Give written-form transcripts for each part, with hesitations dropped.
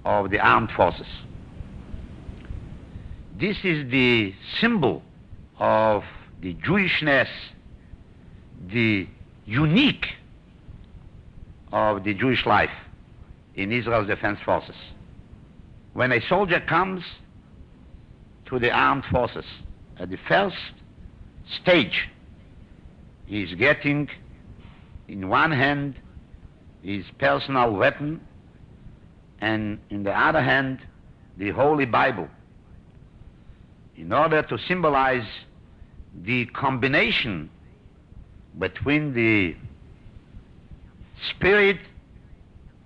of the armed forces. This is the symbol of the Jewishness, the unique of the Jewish life in Israel's defense forces. When a soldier comes to the armed forces, at the first stage, he is getting in one hand his personal weapon, and in the other hand the Holy Bible, in order to symbolize the combination between the spirit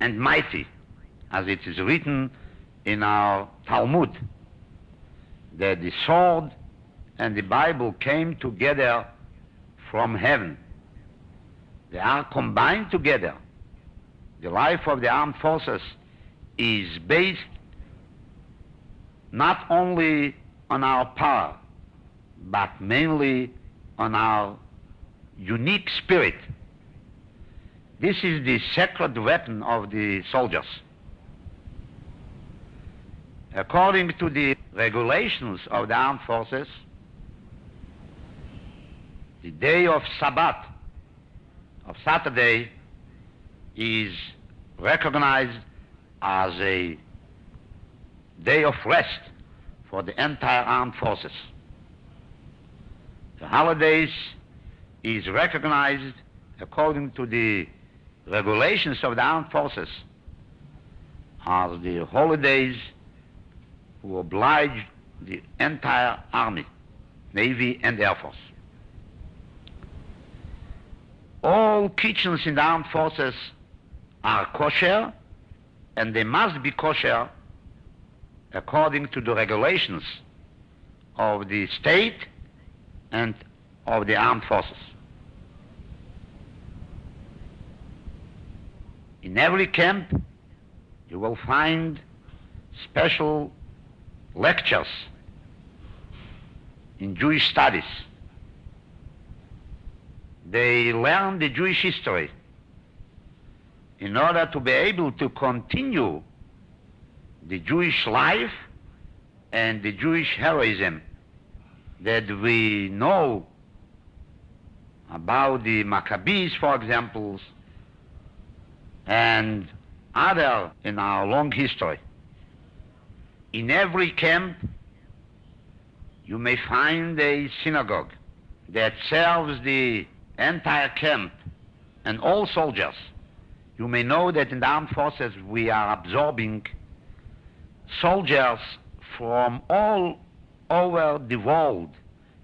and mighty, as it is written in our Talmud, that the sword and the Bible came together from heaven. They are combined together. The life of the armed forces is based not only on our power, but mainly on our unique spirit. This is the sacred weapon of the soldiers. According to the regulations of the armed forces, the day of Sabbath, of Saturday, is recognized as a day of rest for the entire armed forces. The holidays is recognized according to the regulations of the armed forces as the holidays who oblige the entire army, navy and air force. All kitchens in the armed forces are kosher, and they must be kosher according to the regulations of the state and of the armed forces. In every camp, you will find special lectures in Jewish studies. They learn the Jewish history in order to be able to continue the Jewish life and the Jewish heroism that we know about the Maccabees, for example, and other in our long history. In every camp, you may find a synagogue that serves the entire camp and all soldiers. You may know that in the armed forces we are absorbing soldiers from all over the world.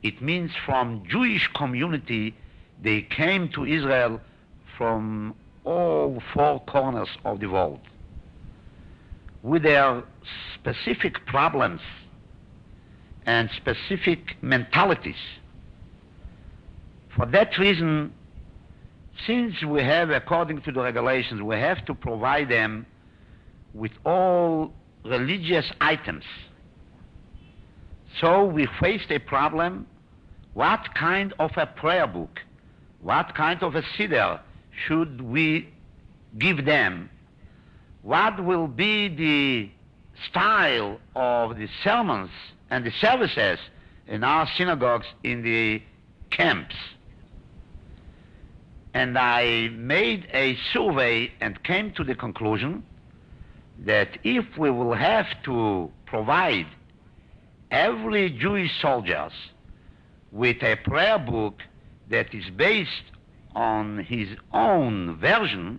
It means from Jewish community. They came to Israel from all four corners of the world with their specific problems and specific mentalities. For that reason, since we have, according to the regulations, we have to provide them with all religious items. So we faced a problem: what kind of a prayer book, what kind of a siddur should we give them? What will be the style of the sermons and the services in our synagogues in the camps? And I made a survey and came to the conclusion that if we will have to provide every Jewish soldier with a prayer book that is based on his own version,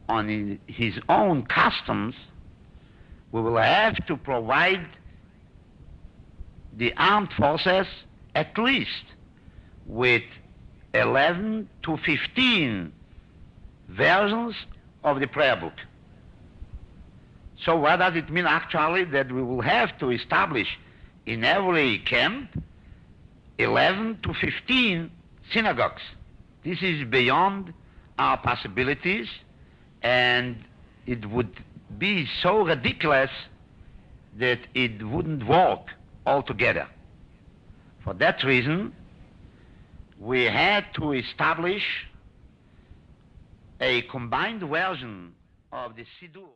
on his own customs, we will have to provide the armed forces at least with 11 to 15 versions of the prayer book. So what does it mean actually? That we will have to establish in every camp 11 to 15 synagogues. This is beyond our possibilities, and it would be so ridiculous that it wouldn't work altogether. For that reason, we had to establish a combined version of the Siddur.